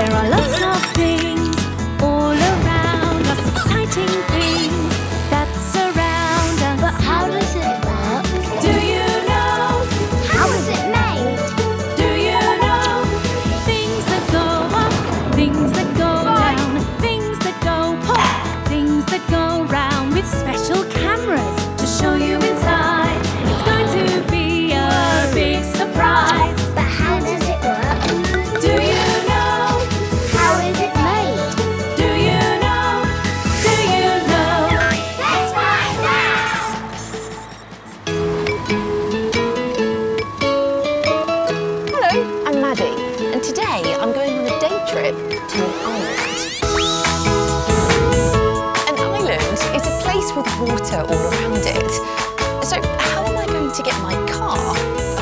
There are lots of things all around us, exciting things that surround us. But how does it work? Do you know? How is it made? Do you know? Things that go up, things that go down, things that go pop, things that go round, with special cameras to show you inside. It's going to be a big surprise. But how does it work? Do you know? How is it made? Do you know? Do you know? Let's find out! Hello, I'm Maddie, and today I'm going on a day trip to an island. An island is a place with water all around it. So how am I going to get my car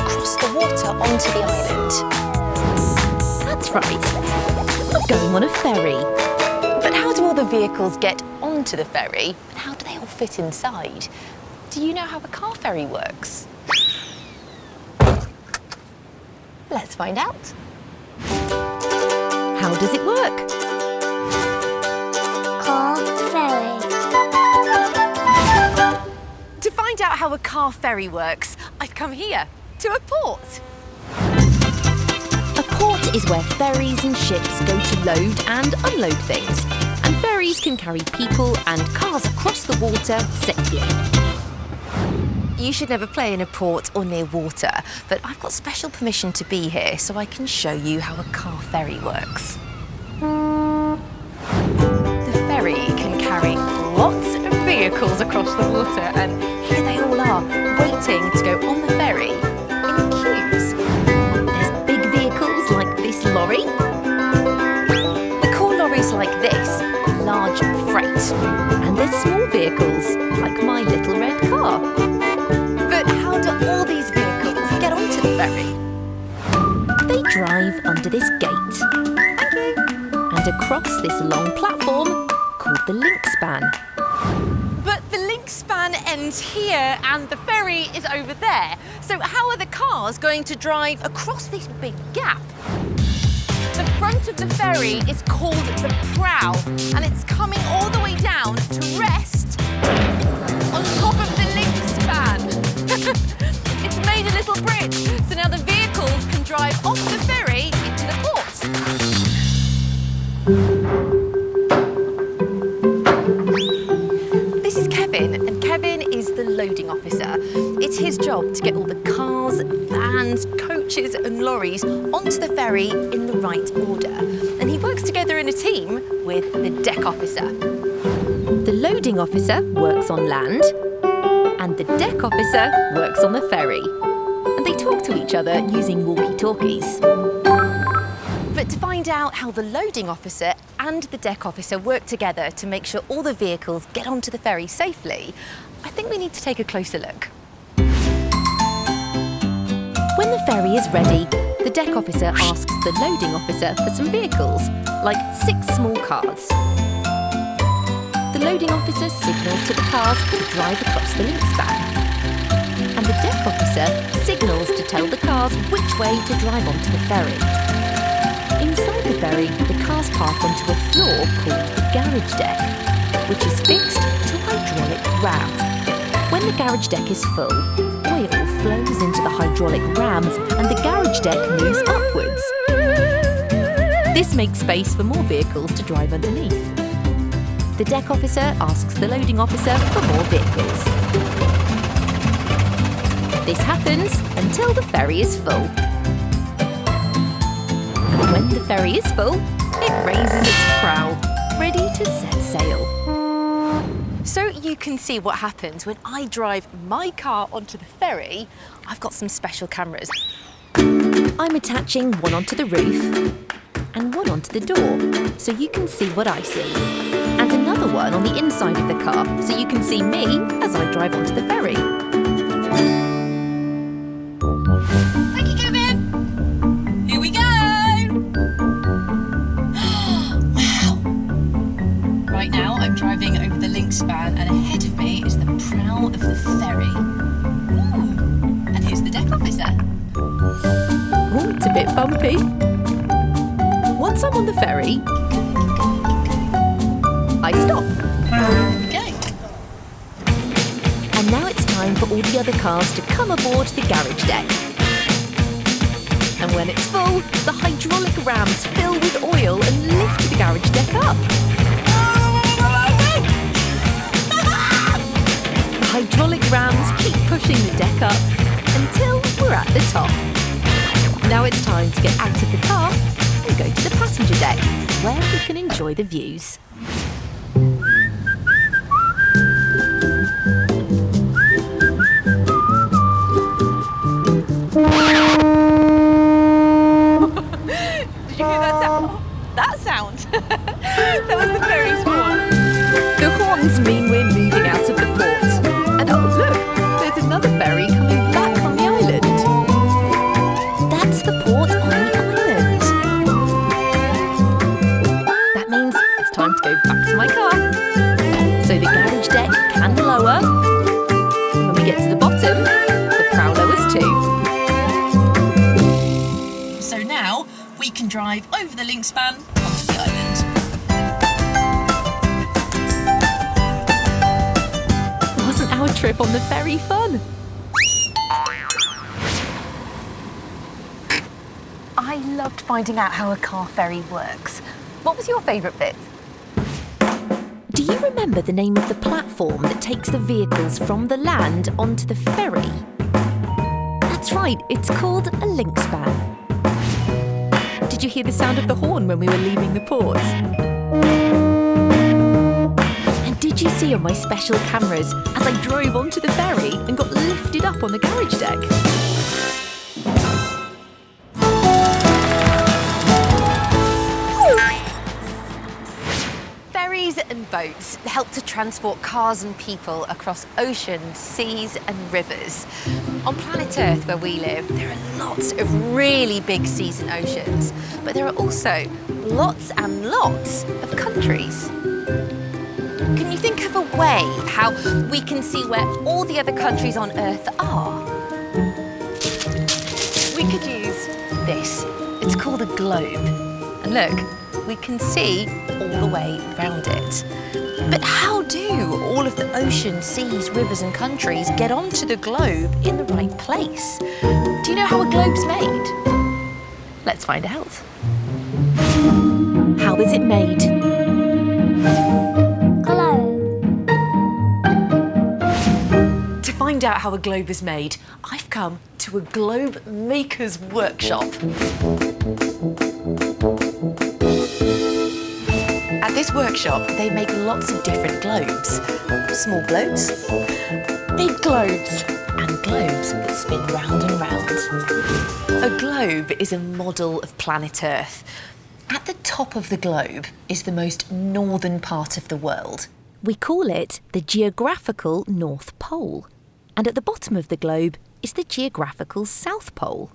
across the water onto the island? That's right. I'm going on a ferry. But how do all the vehicles get onto the ferry, and how do they all fit inside? Do you know how a car ferry works? Let's find out. How does it work? Car ferry. To find out how a car ferry works, I've come here to a port. A port is where ferries and ships go to load and unload things. And ferries can carry people and cars across the water safely. You should never play in a port or near water, but I've got special permission to be here so I can show you how a car ferry works. The ferry can carry lots of vehicles across the water, and here they all are, waiting to go on the ferry in queues. There's big vehicles like this lorry. The cool lorries like this, large freight. And there's small vehicles like my little red car. But how do all these vehicles get onto the ferry? They drive under this gate. Thank you. And across this long platform called the link span. But the link span ends here and the ferry is over there. So how are the cars going to drive across this big gap? The front of the ferry is called the prow, and it's coming all the way down to rest on top of the link span. It's made a little bridge, so now the vehicles can drive off the ferry into the port. This is Kevin, and Kevin is the loading officer. It's his job to get all the cars, vans, coaches and lorries onto the ferry in the right order. And he works together in a team with the deck officer. The loading officer works on land, and the deck officer works on the ferry. And they talk to each other using walkie-talkies. But to find out how the loading officer and the deck officer work together to make sure all the vehicles get onto the ferry safely, I think we need to take a closer look. When the ferry is ready, the deck officer asks the loading officer for some vehicles, like 6 small cars. The loading officer signals to the cars to drive across the link span. And the deck officer signals to tell the cars which way to drive onto the ferry. Inside the ferry, the cars park onto a floor called the garage deck, which is fixed to hydraulic rams. When the garage deck is full, oil flows into the hydraulic rams and the garage deck moves upwards. This makes space for more vehicles to drive underneath. The deck officer asks the loading officer for more vehicles. This happens until the ferry is full. And when the ferry is full, it raises its prow, ready to set sail. So you can see what happens when I drive my car onto the ferry. I've got some special cameras. I'm attaching one onto the roof and one onto the door, so you can see what I see. And another one on the inside of the car, so you can see me as I drive onto the ferry. Thank you, Kevin. Here we go. Wow. Right now, I'm driving over the link span, and ahead of me is the prow of the ferry. Ooh. And here's the deck officer. Oh, it's a bit bumpy. Once I'm on the ferry, I stop. Okay. And now it's time for all the other cars to come aboard the garage deck. And when it's full, the hydraulic rams fill with oil and lift the garage deck up. The hydraulic rams keep pushing the deck up until we're at the top. Now it's time to get out of the car and go to the passenger deck, where we can enjoy the views. Did you hear that sound? That sound? That was the ferry's horn. The horns mean we're moving out of the port. And oh look, there's another ferry coming back from the island. That's the port on the island. That means it's time to go back to my car. So the garage deck can lower. And when we get to the bottom, the prow lowers too. So now we can drive over the link span onto the island. Wasn't our trip on the ferry fun? I loved finding out how a car ferry works. What was your favourite bit? Do you remember the name of the platform that takes the vehicles from the land onto the ferry? That's right, it's called a link span. Did you hear the sound of the horn when we were leaving the port? And did you see on my special cameras as I drove onto the ferry and got lifted up on the garage deck? Ferries and boats help to transport cars and people across oceans, seas and rivers. On planet Earth, where we live, there are lots of really big seas and oceans, but there are also lots and lots of countries. Can you think of a way how we can see where all the other countries on Earth are? We could use this. It's called a globe. And look, we can see all the way around it. But how do all of the oceans, seas, rivers and countries get onto the globe in the right place? Do you know how a globe's made? Let's find out. How is it made? Globe. To find out how a globe is made, I've come to a globe maker's workshop. At this workshop, they make lots of different globes. Small globes, big globes, and globes that spin round and round. A globe is a model of planet Earth. At the top of the globe is the most northern part of the world. We call it the geographical North Pole. And at the bottom of the globe is the geographical South Pole.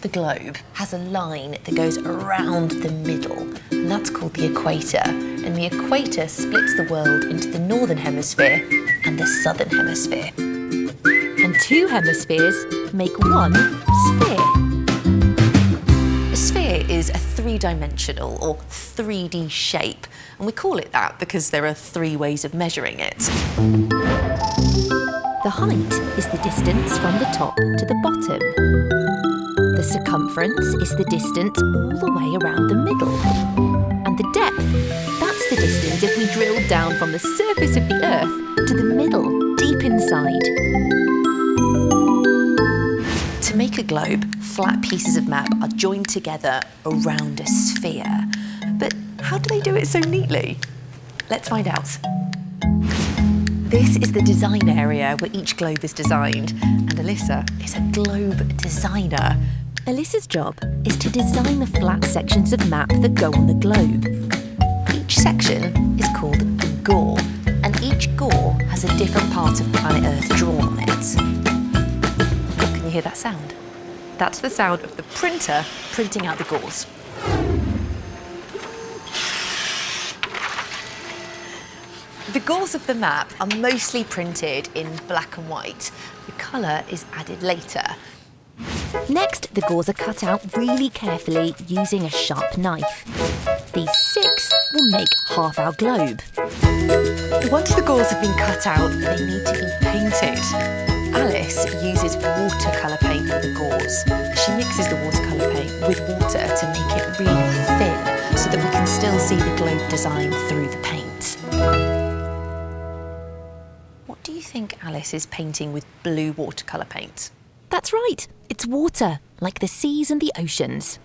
The globe has a line that goes around the middle, and that's called the equator. And the equator splits the world into the northern hemisphere and the southern hemisphere. And two hemispheres make one sphere. A sphere is a three-dimensional or 3D shape, and we call it that because there are three ways of measuring it. The height is the distance from the top to the bottom. The circumference is the distance all the way around the middle. And the depth, that's the distance if we drill down from the surface of the Earth to the middle, deep inside. To make a globe, flat pieces of map are joined together around a sphere. But how do they do it so neatly? Let's find out. This is the design area where each globe is designed, and Alyssa is a globe designer. Alyssa's job is to design the flat sections of map that go on the globe. Each section is called a gore, and each gore has a different part of planet Earth drawn on it. Can you hear that sound? That's the sound of the printer printing out the gores. The gores of the map are mostly printed in black and white. The colour is added later. Next, the gauze are cut out really carefully using a sharp knife. These 6 will make half our globe. Once the gauze have been cut out, they need to be painted. Alice uses watercolour paint for the gauze. She mixes the watercolour paint with water to make it really thin so that we can still see the globe design through the paint. What do you think Alice is painting with blue watercolour paint? That's right, it's water, like the seas and the oceans.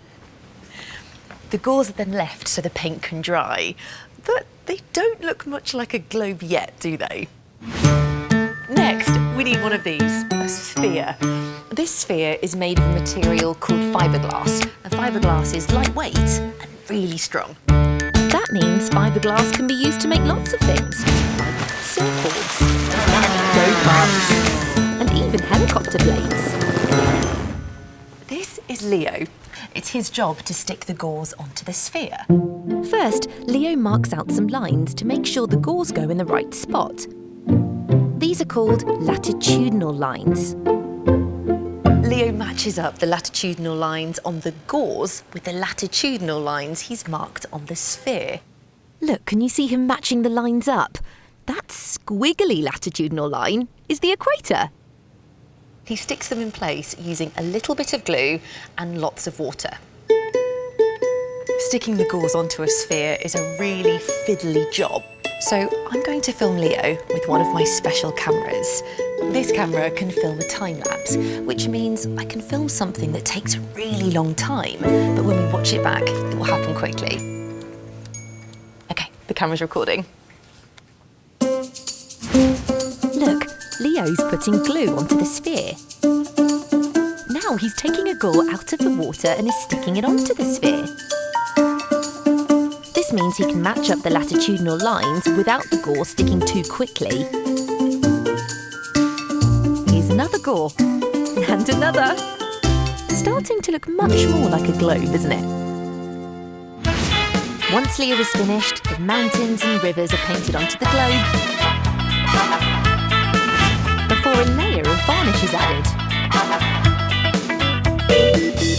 The gauze are then left so the paint can dry, but they don't look much like a globe yet, do they? Next, we need one of these, a sphere. This sphere is made of a material called fiberglass, and fiberglass is lightweight and really strong. That means fiberglass can be used to make lots of things, like surfboards, go-karts, and even helicopter blades. This is Leo. It's his job to stick the gauze onto the sphere. First, Leo marks out some lines to make sure the gauze go in the right spot. These are called latitudinal lines. Leo matches up the latitudinal lines on the gauze with the latitudinal lines he's marked on the sphere. Look, can you see him matching the lines up? That squiggly latitudinal line is the equator. He sticks them in place using a little bit of glue and lots of water. Sticking the gauze onto a sphere is a really fiddly job. So I'm going to film Leo with one of my special cameras. This camera can film a time-lapse, which means I can film something that takes a really long time, but when we watch it back, it will happen quickly. Okay, the camera's recording. Look, Leo's putting glue onto the sphere. Now he's taking a gauze out of the water and is sticking it onto the sphere. This means he can match up the latitudinal lines without the gauze sticking too quickly. Here's another gauze. And another. Starting to look much more like a globe, isn't it? Once Leo is finished, the mountains and rivers are painted onto the globe before a layer of varnish is added.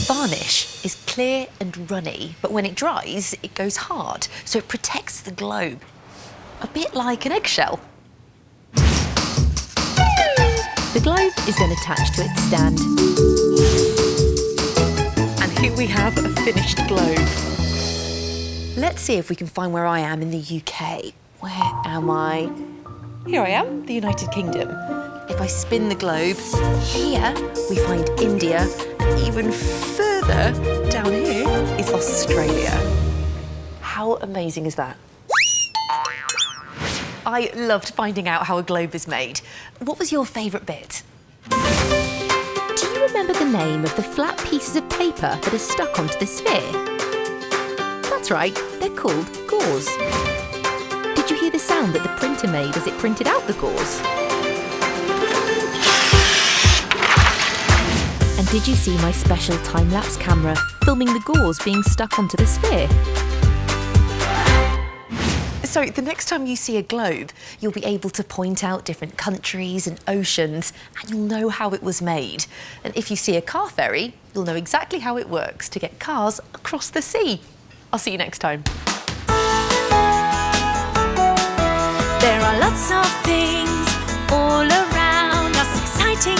Varnish is clear and runny, but when it dries, it goes hard, so it protects the globe. A bit like an eggshell. The globe is then attached to its stand. And here we have a finished globe. Let's see if we can find where I am in the UK. Where am I? Here I am, the United Kingdom. If I spin the globe, here we find India. Even further down here is Australia. How amazing is that? I loved finding out how a globe is made. What was your favourite bit? Do you remember the name of the flat pieces of paper that are stuck onto the sphere? That's right, they're called gauze. Did you hear the sound that the printer made as it printed out the gauze? And did you see my special time-lapse camera filming the gauze being stuck onto the sphere? So the next time you see a globe, you'll be able to point out different countries and oceans, and you'll know how it was made. And if you see a car ferry, you'll know exactly how it works to get cars across the sea. I'll see you next time. There are lots of things all around us, exciting